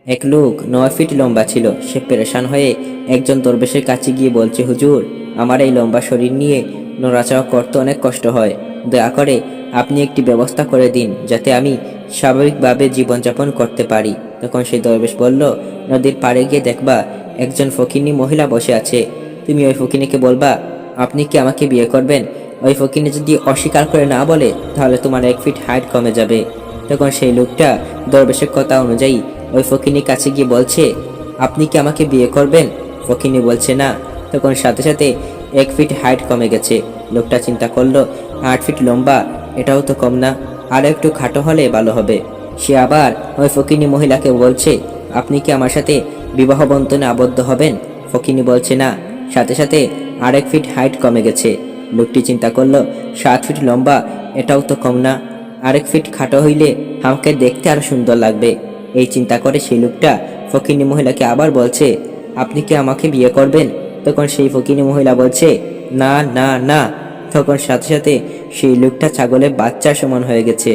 এক লোক 9 ফিট লম্বা ছিল। সে পেরেশান হয়ে একজন দরবেশের কাছে গিয়ে বলছে, হুজুর, আমার এই লম্বা শরীর নিয়ে নড়াচড়া করতে অনেক কষ্ট হয়। দয়া করে আপনি একটি ব্যবস্থা করে দিন যাতে আমি স্বাভাবিকভাবে জীবনযাপন করতে পারি। তখন সেই দরবেশ বলল, নদীর পাড়ে গিয়ে দেখবা একজন ফকিন্নি মহিলা বসে আছে। তুমি ওই ফকিনীকে বলবা আপনি কি আমাকে বিয়ে করবেন। ওই ফকিনী যদি অস্বীকার করে না বলে তাহলে তোমার 1 ফিট হাইট কমে যাবে। তখন সেই লোকটা দরবেশের কথা অনুযায়ী ওই ফকিনীর কাছে গিয়ে বলছে, আপনি কি আমাকে বিয়ে করবেন। ফকিনী বলছে না। তখন সাথে সাথে 1 ফিট হাইট কমে গেছে। লোকটা চিন্তা করলো, 8 ফিট লম্বা, এটাও তো কম না, আর একটু খাটো হলে ভালো হবে। সে আবার ওই ফকিনী মহিলাকে বলছে, আপনি কি আমার সাথে বিবাহ বন্ধনে আবদ্ধ হবেন। ফকিনী বলছে না। সাথে সাথে আর 1 ফিট হাইট কমে গেছে। লোকটি চিন্তা করলো, 7 ফিট লম্বা, এটাও তো কম না, আর 1 ফিট খাটো হইলে আমাকে দেখতে আরো সুন্দর লাগবে। এই চিন্তা করে সেই লোকটা ফকিনী মহিলাকে আবার বলছে, আপনি কি আমাকে বিয়ে করবেন। তখন সেই ফকিনী মহিলা বলছে, না না না। তখন সাথে সাথে সেই লোকটা ছাগলের বাচ্চার সমান হয়ে গেছে।